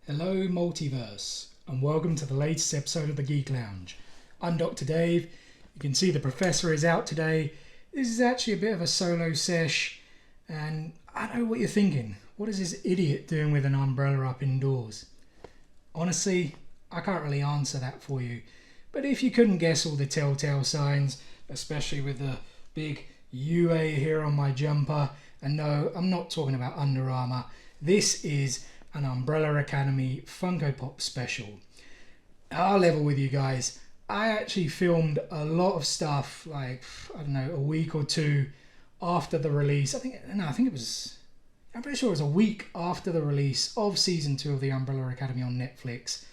Hello Multiverse, and welcome to the latest episode of the Geek Lounge. I'm Dr. Dave. You can see the Professor is out today. This is actually a bit of a solo sesh, and I know what you're thinking. What is this idiot doing with an umbrella up indoors? Honestly, I can't really answer that for you, but if you couldn't guess all the telltale signs, especially with the big UA here on my jumper, and no, I'm not talking about Under Armour, this is an Umbrella Academy Funko Pop special. I'll level with you guys. I actually filmed a lot of stuff, like, I don't know, a week or two after the release. I'm pretty sure it was a week after the release of season 2 of the Umbrella Academy on Netflix.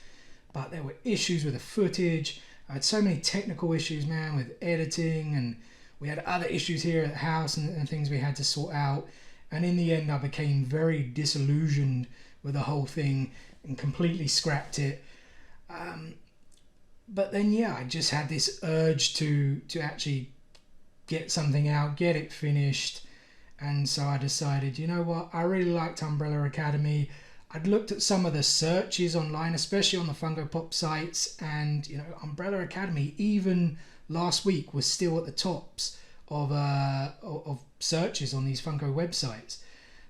But there were issues with the footage. I had so many technical issues, man, with editing, and we had other issues here at the house and things we had to sort out. And in the end, I became very disillusioned with the whole thing and completely scrapped it. But then, yeah, I just had this urge to actually get something out, get it finished. And so I decided, you know what, I really liked Umbrella Academy. I'd looked at some of the searches online, especially on the Funko Pop sites, and, you know, Umbrella Academy, even last week, was still at the tops of searches on these Funko websites.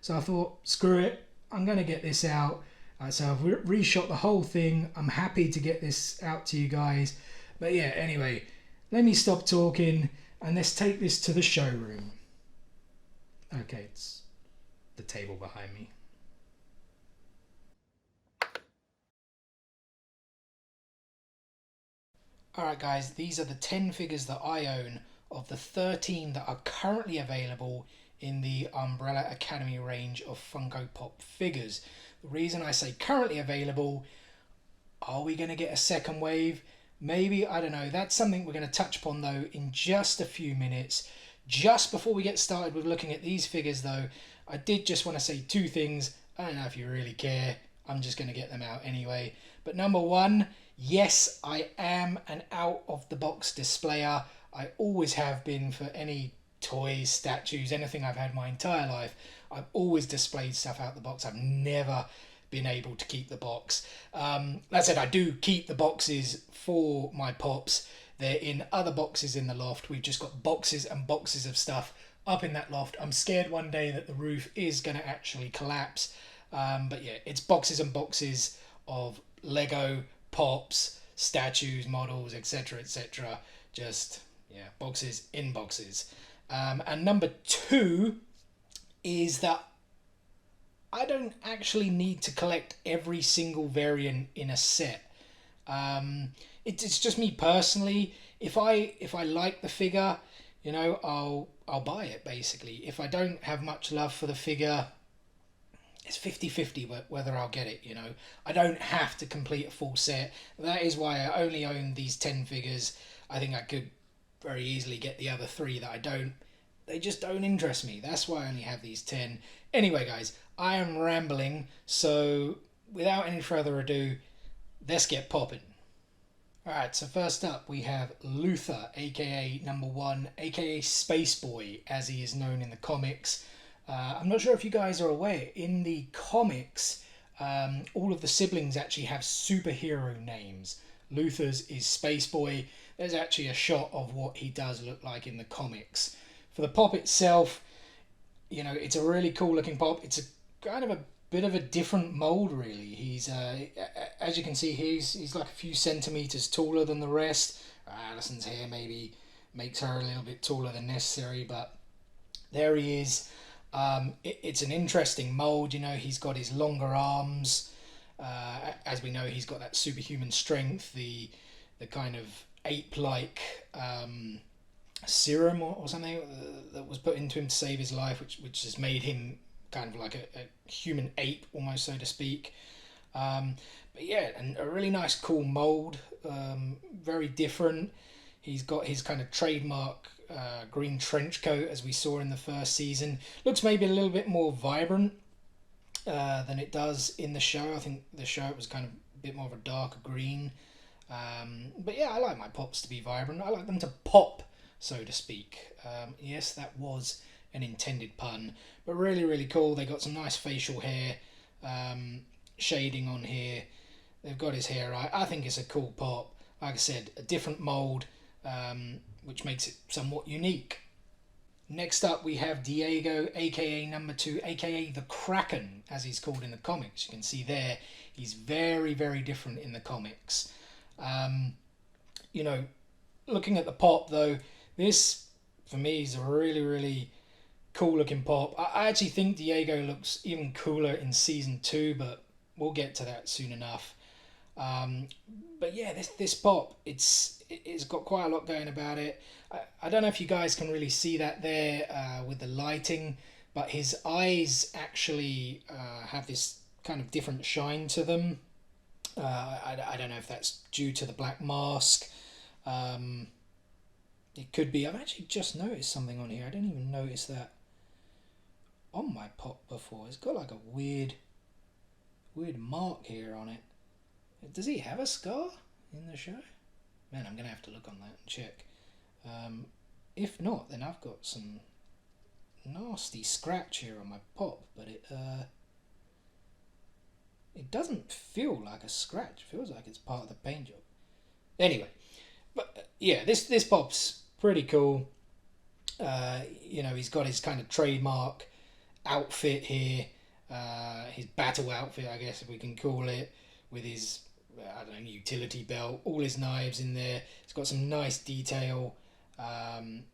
So I thought, screw it, I'm going to get this out. So I've reshot the whole thing. I'm happy to get this out to you guys. But yeah, anyway, let me stop talking and let's take this to the showroom. Okay, it's the table behind me. Alright guys, these are the 10 figures that I own of the 13 that are currently available in the Umbrella Academy range of Funko Pop figures. The reason I say currently available, are we going to get a second wave? Maybe, I don't know. That's something we're going to touch upon though in just a few minutes. Just before we get started with looking at these figures though, I did just want to say two things. I don't know if you really care. I'm just going to get them out anyway. But number one, yes, I am an out-of-the-box displayer. I always have been for any toys, statues, anything I've had my entire life. I've always displayed stuff out the box. I've never been able to keep the box. That said, I do keep the boxes for my pops. They're in other boxes in the loft. We've just got boxes and boxes of stuff up in that loft. I'm scared one day that the roof is going to actually collapse. But yeah, it's boxes and boxes of Lego, pops, statues, models, etc., etc. Just, yeah, boxes in boxes. And number two is that I don't actually need to collect every single variant in a set. It's just me personally. If I like the figure, you know, I'll buy it basically. If I don't have much love for the figure, it's 50-50 whether I'll get it, you know. I don't have to complete a full set. That is why I only own these 10 figures. I think I could very easily get the other 3 that I don't. They just don't interest me. That's why I only have these 10. Anyway, guys, I am rambling, so without any further ado, let's get popping. Alright, so first up we have Luther, aka number 1, aka Space Boy, as he is known in the comics. I'm not sure if you guys are aware, in the comics, all of the siblings actually have superhero names. Luther's is Space Boy. There's actually a shot of what he does look like in the comics. For the pop itself, you know, it's a really cool looking pop. It's a kind of a bit of a different mold, really. He's, as you can see, he's like a few centimeters taller than the rest. Allison's hair maybe makes her a little bit taller than necessary, but there he is. It's an interesting mold, you know. He's got his longer arms. As we know, he's got that superhuman strength, the kind of ape-like serum or something that was put into him to save his life, which has made him kind of like a human ape, almost, so to speak. But yeah, and a really nice, cool mold. Very different. He's got his kind of trademark green trench coat, as we saw in the first season. Looks maybe a little bit more vibrant than it does in the show. I think the show it was kind of a bit more of a darker green. But yeah, I like my pops to be vibrant. I like them to pop, so to speak. Yes, that was an intended pun, but really, really cool. They got some nice facial hair. shading on here. They've got his hair right. I think it's a cool pop. Like I said, a different mould, which makes it somewhat unique. Next up, we have Diego, aka number 2, aka the Kraken, as he's called in the comics. You can see there, he's very, very different in the comics. You know, looking at the pop though, this for me is a really, really cool looking pop. I actually think Diego looks even cooler in season 2, but we'll get to that soon enough. But yeah, this pop, it's got quite a lot going about it. I don't know if you guys can really see that there with the lighting, but his eyes actually have this kind of different shine to them. I don't know if that's due to the black mask. It could be. I've actually just noticed something on here. I didn't even notice that on my pop before. It's got like a weird mark here on it. Does he have a scar in the show? Man, I'm going to have to look on that and check. If not, then I've got some nasty scratch here on my pop, but it doesn't feel like a scratch. It feels like it's part of the paint job. Anyway, but yeah, this pop's pretty cool. He's got his kind of trademark outfit here, his battle outfit, I guess if we can call it, with his utility belt, all his knives in there. It's got some nice detail, on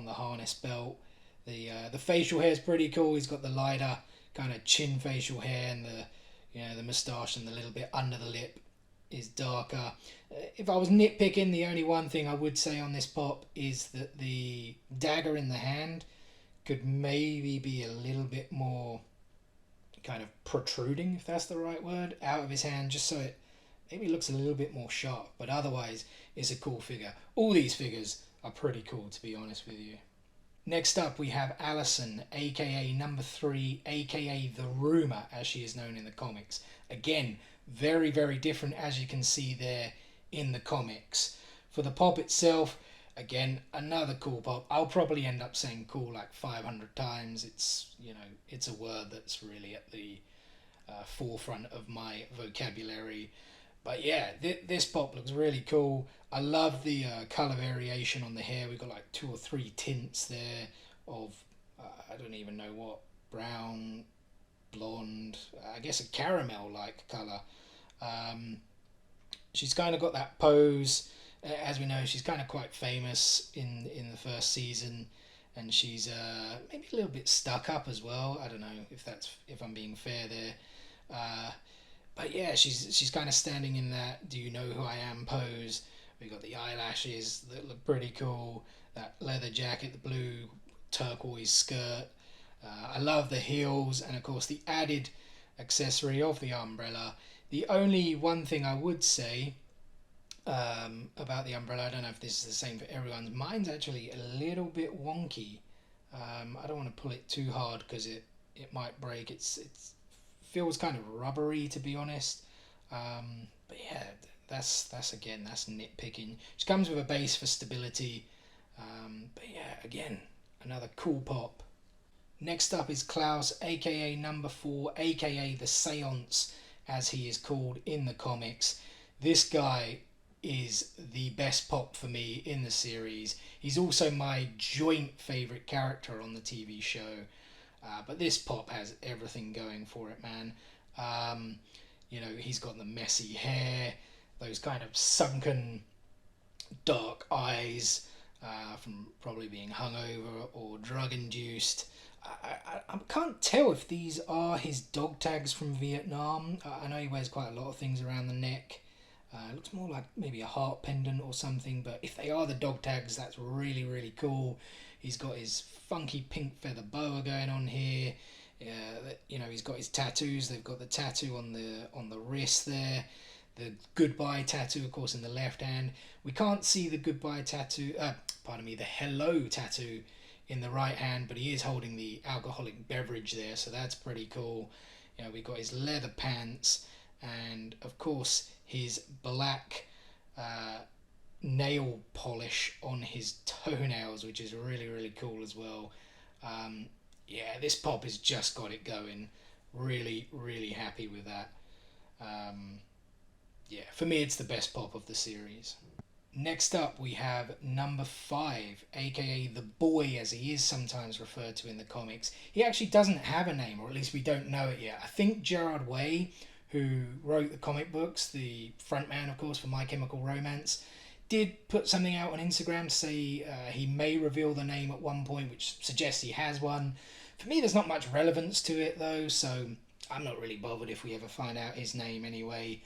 the harness belt. The facial hair is pretty cool. He's got the lighter kind of chin facial hair, and the moustache and the little bit under the lip is darker. If I was nitpicking, the only one thing I would say on this pop is that the dagger in the hand could maybe be a little bit more kind of protruding, if that's the right word, out of his hand, just so it maybe looks a little bit more sharp. But otherwise, it's a cool figure. All these figures are pretty cool, to be honest with you. Next up, we have Allison, aka number 3, aka the Rumor, as she is known in the comics. Again, very, very different, as you can see there in the comics. For the pop itself, again, another cool pop. I'll probably end up saying cool like 500 times. It's a word that's really at the forefront of my vocabulary. But yeah, this pop looks really cool. I love the colour variation on the hair. We've got like 2 or 3 tints there of, I don't even know what, brown, blonde, I guess a caramel-like colour. She's kind of got that pose. As we know, she's kind of quite famous in the first season, and she's maybe a little bit stuck up as well. I don't know if I'm being fair there. But yeah, she's kind of standing in that "do you know who I am" pose. We got the eyelashes that look pretty cool. That leather jacket, the blue turquoise skirt. I love the heels, and of course the added accessory of the umbrella. The only one thing I would say about the umbrella, I don't know if this is the same for everyone. Mine's actually a little bit wonky. I don't want to pull it too hard because it might break. It feels kind of rubbery, to be honest. But yeah, that's nitpicking. She comes with a base for stability. But yeah, again, another cool pop. Next up is Klaus, aka number 4, aka the Seance, as he is called in the comics. This guy is the best pop for me in the series. He's also my joint favourite character on the TV show. But this pop has everything going for it, man. He's got the messy hair, those kind of sunken dark eyes from probably being hungover or drug induced. I can't tell if these are his dog tags from Vietnam. I know he wears quite a lot of things around the neck. It looks more like maybe a heart pendant or something, but if they are the dog tags, that's really, really cool. He's got his funky pink feather boa going on here. He's got his tattoos. They've got the tattoo on the wrist there. The goodbye tattoo, of course, in the left hand. We can't see the goodbye tattoo, the hello tattoo in the right hand, but he is holding the alcoholic beverage there, so that's pretty cool. We've got his leather pants, and of course his black nail polish on his toenails, which is really, really cool as well. This pop has just got it going. Really, really happy with that. Yeah, for me, it's the best pop of the series. Next up, we have number 5, aka the boy, as he is sometimes referred to in the comics. He actually doesn't have a name, or at least we don't know it yet. I think Gerard Way, who wrote the comic books, the frontman, of course, for My Chemical Romance, did put something out on Instagram to say he may reveal the name at one point, which suggests he has one. For me, there's not much relevance to it, though, so I'm not really bothered if we ever find out his name anyway.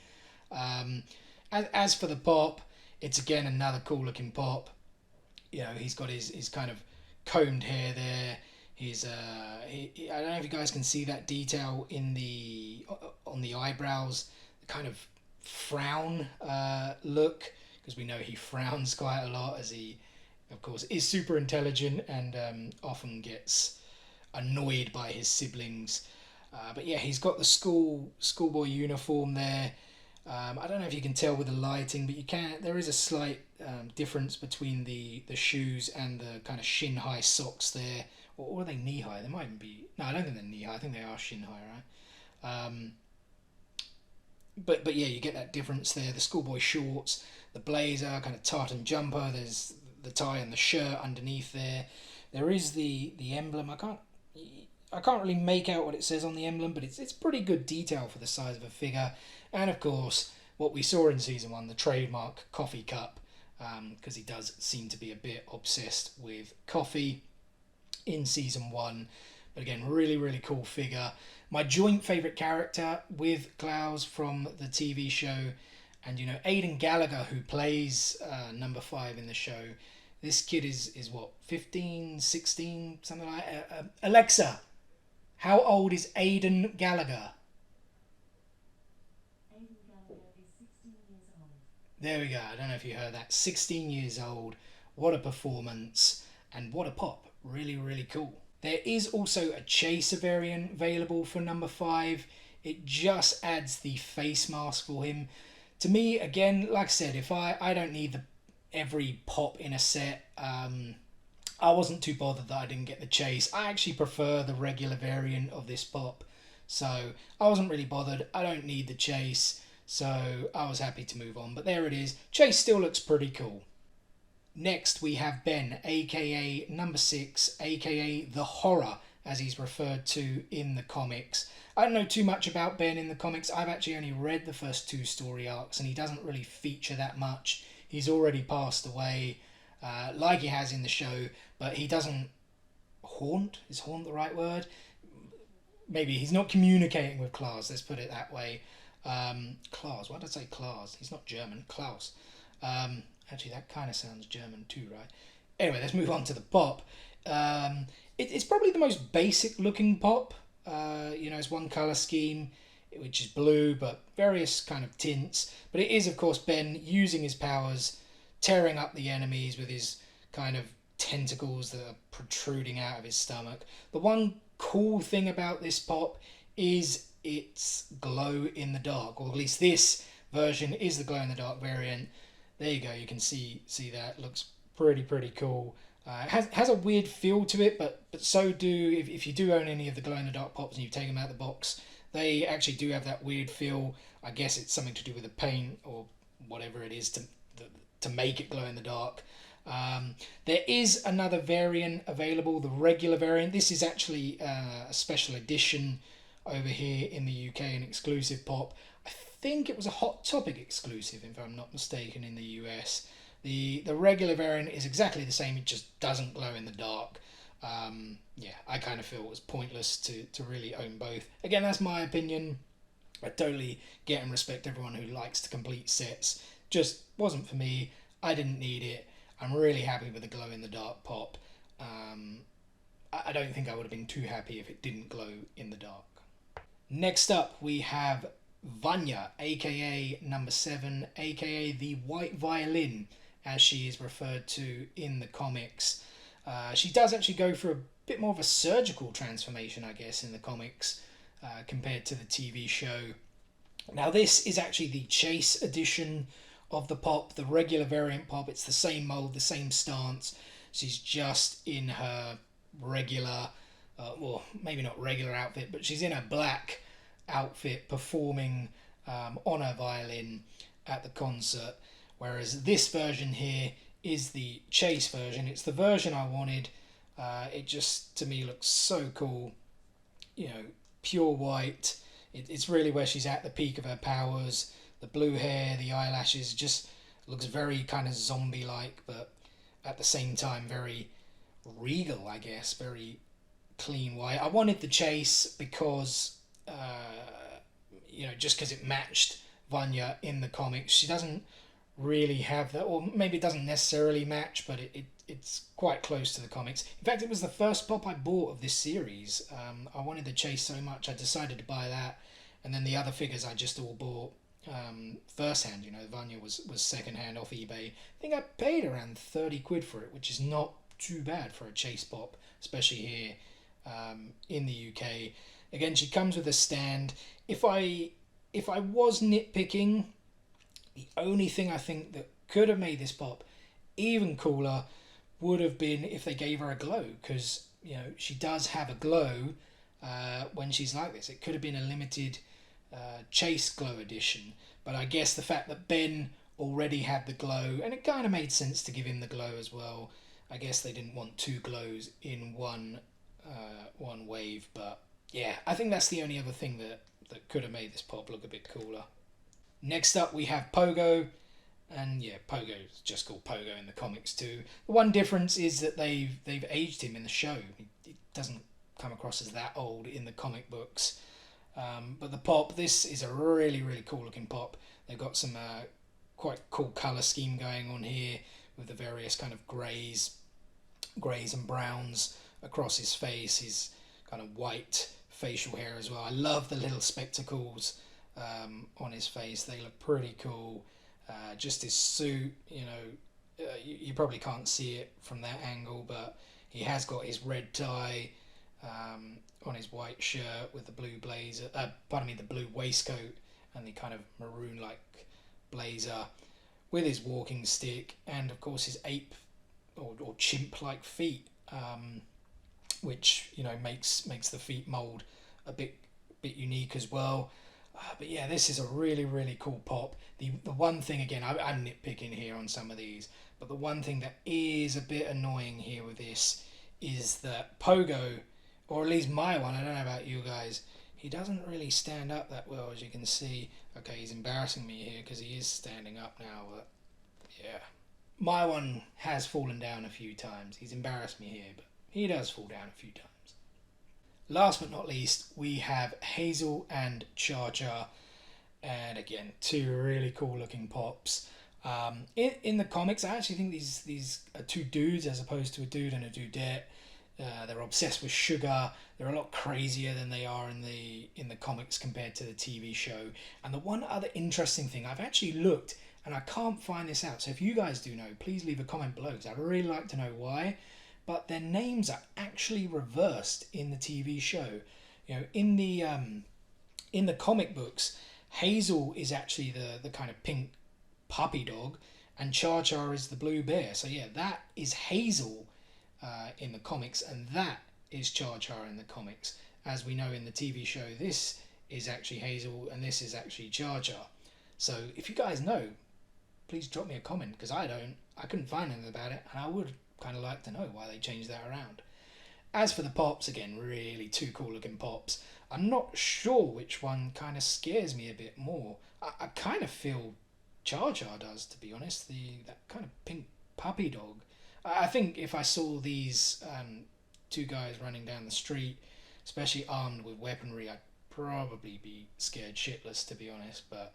As for the pop, it's again another cool looking pop. You know, he's got his kind of combed hair there. I don't know if you guys can see that detail in the on the eyebrows, the kind of frown look, because we know he frowns quite a lot, as he, of course, is super intelligent and often gets annoyed by his siblings. But yeah, he's got the schoolboy uniform there. I don't know if you can tell with the lighting, but you can. There is a slight difference between the shoes and the kind of shin high socks there, or are they knee high? They might even be. No, I don't think they're knee high. I think they are shin high, right? But yeah, you get that difference there. The schoolboy shorts, the blazer, kind of tartan jumper. There's the tie and the shirt underneath there. There is the emblem. I can't really make out what it says on the emblem, but it's pretty good detail for the size of a figure. And of course, what we saw in season 1, the trademark coffee cup, because he does seem to be a bit obsessed with coffee in season 1. But again, really, really cool figure. My joint favourite character with Klaus from the TV show, and you know, Aidan Gallagher, who plays number 5 in the show. This kid is what, 15, 16, something like that? Alexa, how old is Aidan Gallagher? Aidan Gallagher is 16 years old. There we go. I don't know if you heard that. 16 years old. What a performance. And what a pop. Really, really cool. There is also a chaser variant available for number 5. It just adds the face mask for him. To me, again, like I said, if I don't need every pop in a set, I wasn't too bothered that I didn't get the chase. I actually prefer the regular variant of this pop. So I wasn't really bothered. I don't need the chase. So I was happy to move on. But there it is. Chase still looks pretty cool. Next we have Ben, aka number 6, aka the Horror, as he's referred to in the comics. I don't know too much about Ben in the comics. I've actually only read the first 2 story arcs, and he doesn't really feature that much. He's already passed away, like he has in the show, but he doesn't haunt. Is haunt the right word? Maybe he's not communicating with Klaus, let's put it that way. Klaus, why did I say Klaus? He's not German. Klaus. Actually, that kind of sounds German too, right? Anyway, let's move on to the pop. It's probably the most basic looking pop. It's one colour scheme, which is blue, but various kind of tints. But it is, of course, Ben using his powers, tearing up the enemies with his kind of tentacles that are protruding out of his stomach. The one cool thing about this pop is its glow in the dark, or at least this version is the glow in the dark variant. There you go, you can see that. Looks pretty cool. It has a weird feel to it, but so do, if you do own any of the glow in the dark pops and you take them out of the box, they actually do have that weird feel. I guess it's something to do with the paint or whatever it is to make it glow in the dark. There is another variant available, the regular variant. This is actually a special edition over here in the UK, an exclusive pop. I think it was a Hot Topic exclusive, if I'm not mistaken, in the US. The regular variant is exactly the same, it just doesn't glow in the dark. I kind of feel it was pointless to really own both. Again, that's my opinion. I totally get and respect everyone who likes to complete sets. Just wasn't for me. I didn't need it. I'm really happy with the glow in the dark pop. I don't think I would have been too happy if it didn't glow in the dark. Next up, we have Vanya, aka number 7, aka the White Violin, as she is referred to in the comics. She does actually go for a bit more of a surgical transformation, I guess, in the comics compared to the TV show. Now, this is actually the Chase edition of the pop, the regular variant pop. It's the same mold, the same stance. She's just in her regular well, maybe not regular outfit, but she's in a black outfit performing on her violin at the concert. Whereas this version here is the chase version. It's the version I wanted. It just, to me, looks so cool. You know, pure white. It's really where she's at the peak of her powers. The blue hair, the eyelashes, just looks very kind of zombie-like, but at the same time very regal, I guess. Very clean white. I wanted the chase because, just because it matched Vanya in the comics. She doesn't really have that, or maybe it doesn't necessarily match, but it's quite close to the comics. In fact, it was the first pop I bought of this series. I wanted the chase so much, I decided to buy that, and then the other figures I just all bought first hand. Vanya was second hand off eBay. I think I paid around 30 quid for it, which is not too bad for a chase pop, especially here in the UK. Again, she comes with a stand. If I was nitpicking, the only thing I think that could have made this pop even cooler would have been if they gave her a glow, because she does have a glow when she's like this. It could have been a limited chase glow edition, but I guess the fact that Ben already had the glow, and it kind of made sense to give him the glow as well. I guess they didn't want two glows in one wave, but yeah, I think that's the only other thing that could have made this pop look a bit cooler. Next up, we have Pogo, and yeah, Pogo's just called Pogo in the comics too. The one difference is that they've aged him in the show. He doesn't come across as that old in the comic books. But the pop, this is a really, really cool looking pop. They've got some quite cool colour scheme going on here with the various kind of greys and browns across his face, his kind of white facial hair as well. I love the little spectacles on his face. They look pretty cool. Just his suit, you probably can't see it from that angle, but he has got his red tie on his white shirt with the blue blazer, the blue waistcoat and the kind of maroon-like blazer with his walking stick, and of course his ape or chimp-like feet, which makes the feet mold a bit unique as well. But yeah, this is a really, really cool pop. The one thing, again, I'm nitpicking here on some of these, but the one thing that is a bit annoying here with this is that Pogo, or at least my one, I don't know about you guys, he doesn't really stand up that well, as you can see. Okay, he's embarrassing me here because he is standing up now, but yeah. My one has fallen down a few times. He's embarrassed me here, but he does fall down a few times. Last but not least, we have Hazel and Charger, and again, two really cool looking pops. In the comics, I actually think these are two dudes as opposed to a dude and a dudette. They're obsessed with sugar. They're a lot crazier than they are in the comics compared to the TV show. And the one other interesting thing, I've actually looked and I can't find this out. So if you guys do know, please leave a comment below, because I'd really like to know why. But their names are actually reversed in the TV show. In the comic books, Hazel is actually the kind of pink puppy dog, and Char Char is the blue bear. So yeah, that is Hazel in the comics, and that is Char Char in the comics. As we know in the TV show, this is actually Hazel, and this is actually Char Char. So if you guys know, please drop me a comment, because I couldn't find anything about it, and I would kind of like to know why they changed that around. As for the pops, again, really two cool looking pops. I'm not sure which one kind of scares me a bit more. I kind of feel Char Char does, to be honest. That kind of pink puppy dog. I think if I saw these two guys running down the street, especially armed with weaponry, I'd probably be scared shitless, to be honest. But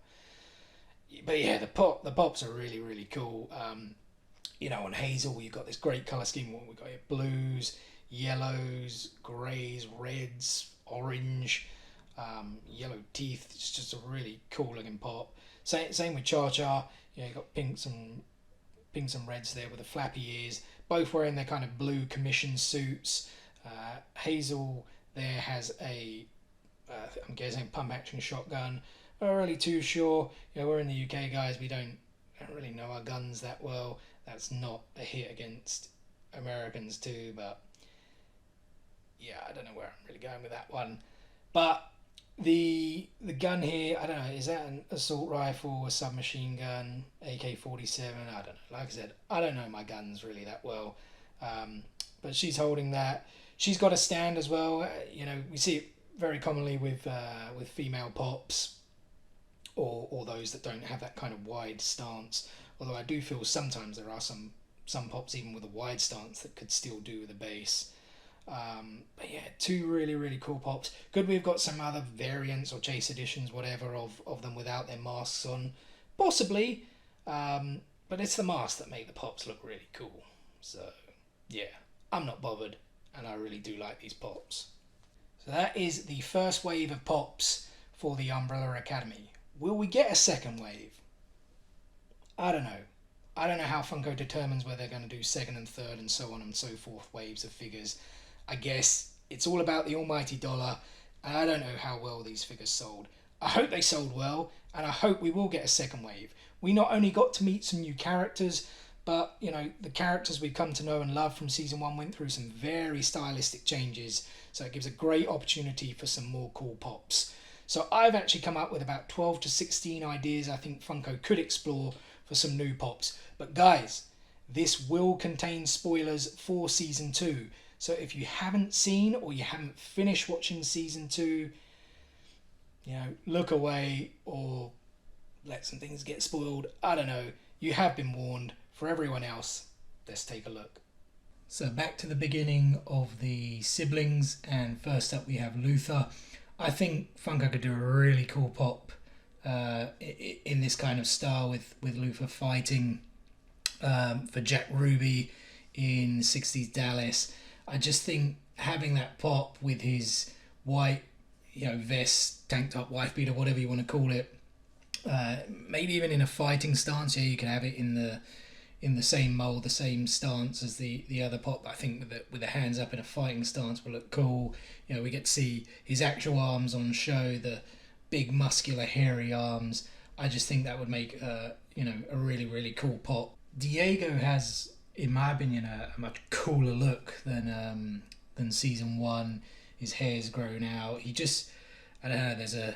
yeah, the pops are really, really cool. On Hazel, you've got this great colour scheme. We've got here blues, yellows, greys, reds, orange, yellow teeth. It's just a really cool looking pop. Same with Char Char. You've got pinks and reds there with the flappy ears. Both wearing their kind of blue commission suits. Hazel there has I'm guessing pump action shotgun. I'm not really too sure. We're in the UK, guys. We don't really know our guns that well. That's not a hit against Americans too, but yeah, I don't know where I'm really going with that one. But the gun here, I don't know, is that an assault rifle, a submachine gun, AK-47? I don't know. Like I said, I don't know my guns really that well. But she's holding that. She's got a stand as well. We see it very commonly with female pops, or those that don't have that kind of wide stance. Although I do feel sometimes there are some pops even with a wide stance that could still do with a base. But yeah, two really, really cool pops. Could we have got some other variants or chase editions, whatever, of them without their masks on? Possibly. But it's the masks that make the pops look really cool. So yeah, I'm not bothered, and I really do like these pops. So that is the first wave of pops for the Umbrella Academy. Will we get a second wave? I don't know. I don't know how Funko determines whether they're going to do second and third and so on and so forth waves of figures. I guess it's all about the almighty dollar, and I don't know how well these figures sold. I hope they sold well, and I hope we will get a second wave. We not only got to meet some new characters, but the characters we've come to know and love from season 1 went through some very stylistic changes, so it gives a great opportunity for some more cool pops. So I've actually come up with about 12 to 16 ideas I think Funko could explore for some new pops. But guys, this will contain spoilers for season 2. So if you haven't seen or you haven't finished watching season 2, look away or let some things get spoiled. I don't know. You have been warned. For everyone else, let's take a look. So back to the beginning of the siblings, and first up we have Luther. I think Funko could do a really cool pop in this kind of style with Luther fighting for Jack Ruby in 60s Dallas. I just think having that pop with his white, vest, tank top, wife beater, whatever you want to call it, maybe even in a fighting stance. Yeah, you can have it in the same mold, the same stance as the other pop. I think with the hands up in a fighting stance will look cool. We get to see his actual arms on show, the big muscular hairy arms. I just think that would make a really, really cool pop. Diego has, in my opinion, a much cooler look than season 1. His hair's grown out. He just, I don't know, there's a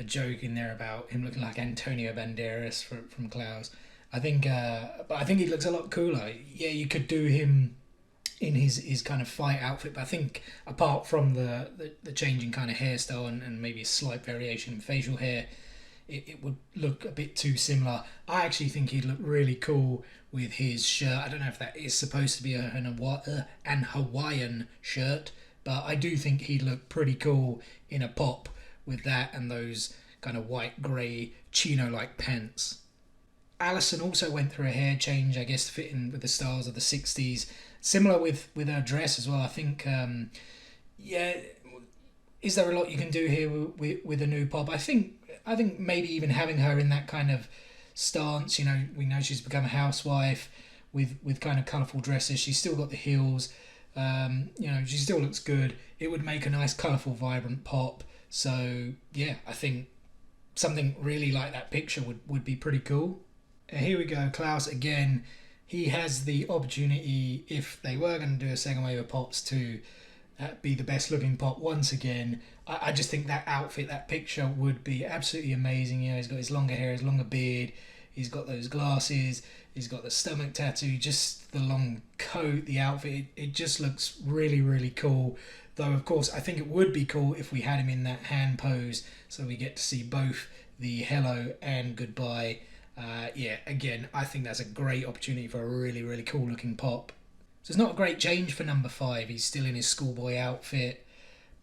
joke in there about him looking like Antonio Banderas from Klaus. I think he looks a lot cooler. Yeah, you could do him in his kind of fight outfit, but I think apart from the changing kind of hairstyle and maybe a slight variation in facial hair, it would look a bit too similar. I actually think he'd look really cool with his shirt. I don't know if that is supposed to be an Hawaiian shirt, but I do think he'd look pretty cool in a pop with that and those kind of white grey chino-like pants. Allison also went through a hair change, I guess, to fit in with the styles of the 60s. Similar with her dress as well. I think, is there a lot you can do here with a new pop? I think maybe even having her in that kind of stance. We know she's become a housewife with kind of colourful dresses. She's still got the heels. She still looks good. It would make a nice, colourful, vibrant pop. So, yeah, I think something really like that picture would be pretty cool. Here we go, Klaus again. He has the opportunity, if they were going to do a second wave of pops, to be the best looking pop once again. I just think that outfit, that picture would be absolutely amazing. He's got his longer hair, his longer beard, he's got those glasses, he's got the stomach tattoo, just the long coat, the outfit. It just looks really, really cool. Though, of course, I think it would be cool if we had him in that hand pose, so we get to see both the hello and goodbye. Again, I think that's a great opportunity for a really, really cool looking pop. So it's not a great change for number 5. He's still in his schoolboy outfit.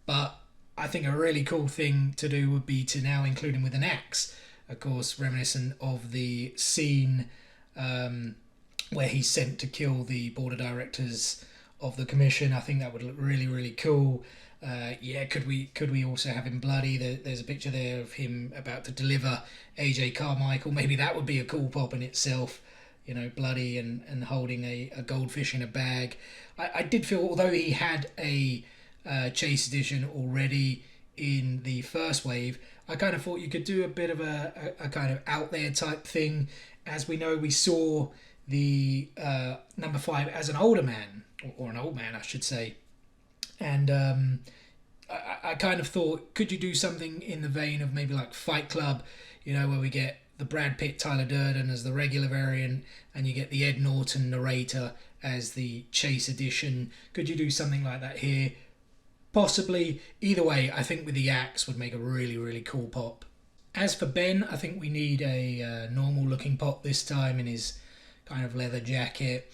But I think a really cool thing to do would be to now include him with an axe. Of course, reminiscent of the scene where he's sent to kill the board of directors of the commission. I think that would look really, really cool. Could we also have him bloody? There's a picture there of him about to deliver AJ Carmichael. Maybe that would be a cool pop in itself, bloody and holding a goldfish in a bag. I did feel, although he had a Chase edition already in the first wave, I kind of thought you could do a bit of a kind of out there type thing. As we know, we saw the number 5 as an older man, or an old man, I should say. And I kind of thought, could you do something in the vein of maybe like Fight Club, where we get the Brad Pitt, Tyler Durden as the regular variant, and you get the Ed Norton narrator as the Chase edition. Could you do something like that here? Possibly. Either way, I think with the axe would make a really, really cool pop. As for Ben, I think we need a normal looking pop this time in his kind of leather jacket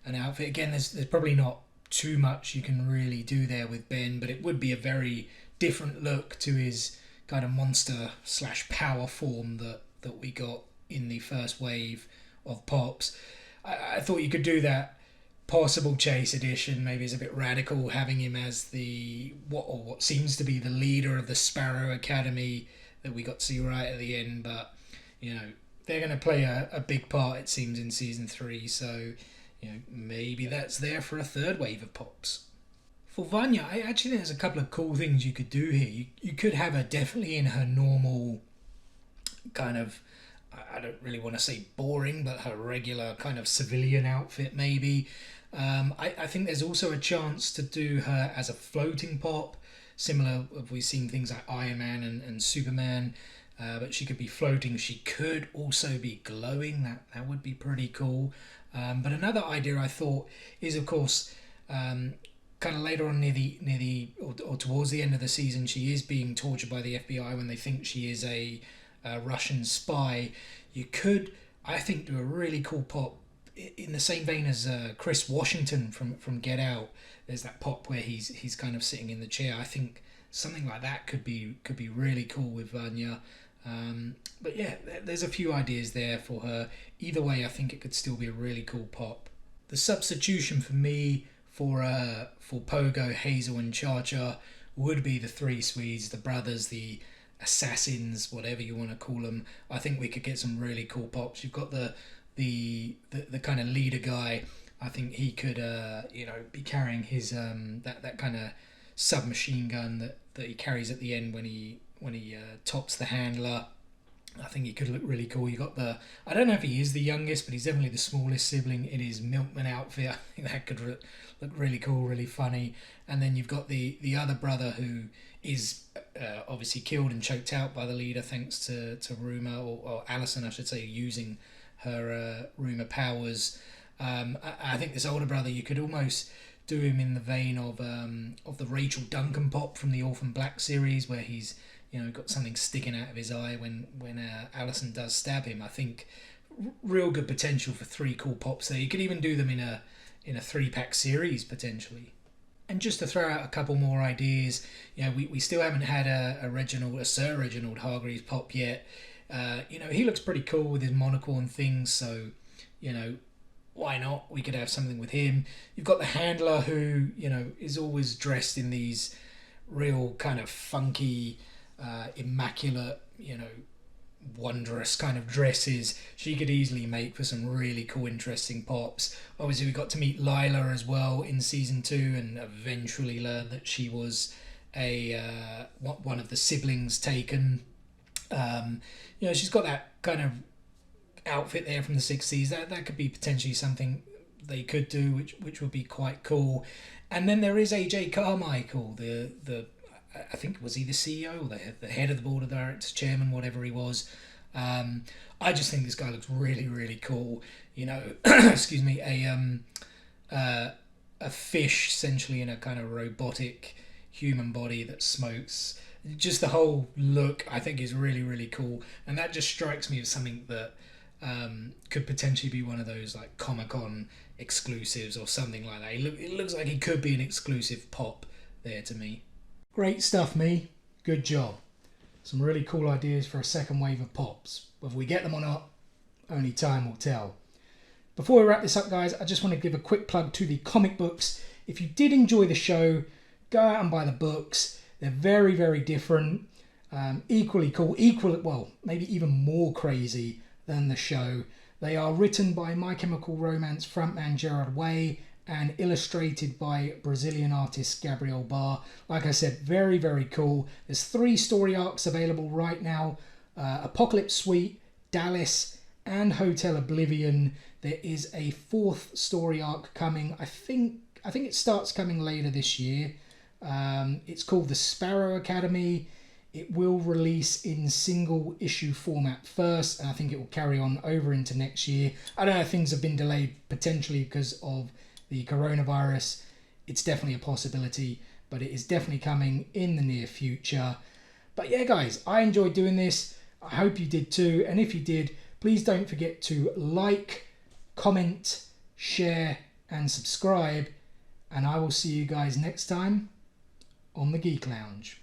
and outfit. Again, there's probably not too much you can really do there with Ben, but it would be a very different look to his kind of monster / power form that we got in the first wave of pops. I thought you could do that possible Chase edition. Maybe it's a bit radical having him as the what seems to be the leader of the Sparrow Academy that we got to see right at the end, but they're going to play a big part, it seems, in season 3, so maybe that's there for a third wave of pops. For Vanya, I actually think there's a couple of cool things you could do here. You could have her definitely in her normal kind of, I don't really want to say boring, but her regular kind of civilian outfit maybe. I think there's also a chance to do her as a floating pop, similar, we've seen things like Iron Man and Superman, but she could be floating. She could also be glowing. That would be pretty cool. But another idea I thought is, of course, kind of later on near the or towards the end of the season, she is being tortured by the FBI when they think she is a Russian spy. You could, I think, do a really cool pop in the same vein as Chris Washington from Get Out. There's that pop where he's kind of sitting in the chair. I think something like that could be really cool with Vanya. But yeah, there's a few ideas there for her. Either way, I think it could still be a really cool pop. The substitution for me for Pogo, Hazel and Charger would be the 3 Swedes, the brothers, the assassins, whatever you want to call them. I think we could get some really cool pops. You've got the kind of leader guy. I think he could be carrying his that kind of submachine gun that he carries at the end when he tops the handler. I think he could look really cool. You got I don't know if he is the youngest, but he's definitely the smallest sibling in his milkman outfit. I think that could look really cool, really funny. And then you've got the other brother who is obviously killed and choked out by the leader thanks to Rumor, or Allison, I should say, using her Rumor powers. I think this older brother, you could almost do him in the vein of the Rachel Duncan pop from the Orphan Black series, where he's got something sticking out of his eye when Allison does stab him. I think real good potential for 3 cool pops there. You could even do them in a 3-pack series potentially. And just to throw out a couple more ideas, we still haven't had a Sir Reginald Hargreaves pop yet. He looks pretty cool with his monocle and things, so why not? We could have something with him. You've got the handler who is always dressed in these real kind of funky, immaculate, wondrous kind of dresses. She could easily make for some really cool, interesting pops. Obviously, we got to meet Lila as well in season 2, and eventually learn that she was one of the siblings taken. She's got that kind of outfit there from the 60s. That could be potentially something they could do, which would be quite cool. And then there is AJ Carmichael, the I think, was he the CEO or the head of the board of directors, chairman, whatever he was. I just think this guy looks really, really cool. Excuse me, a fish essentially in a kind of robotic human body that smokes. Just the whole look, I think, is really, really cool, and that just strikes me as something that could potentially be one of those like Comic-Con exclusives or something like that. It looks like he could be an exclusive pop there to me. Great stuff, me. Good job. Some really cool ideas for a second wave of pops. Whether we get them or not, only time will tell. Before we wrap this up, guys, I just want to give a quick plug to the comic books. If you did enjoy the show, go out and buy the books. They're very, very different. Equally cool, maybe even more crazy than the show. They are written by My Chemical Romance frontman Gerard Way and illustrated by Brazilian artist Gabriel Barr. Like I said, very, very cool. There's 3 story arcs available right now. Apocalypse Suite, Dallas, and Hotel Oblivion. There is a 4th story arc coming. I think it starts coming later this year. It's called the Sparrow Academy. It will release in single issue format first, and I think it will carry on over into next year. I don't know if things have been delayed potentially because of the coronavirus. It's definitely a possibility, but it is definitely coming in the near future. But yeah, guys, I enjoyed doing this. I hope you did too. And if you did, please don't forget to like, comment, share, and subscribe. And I will see you guys next time on the Geek Lounge.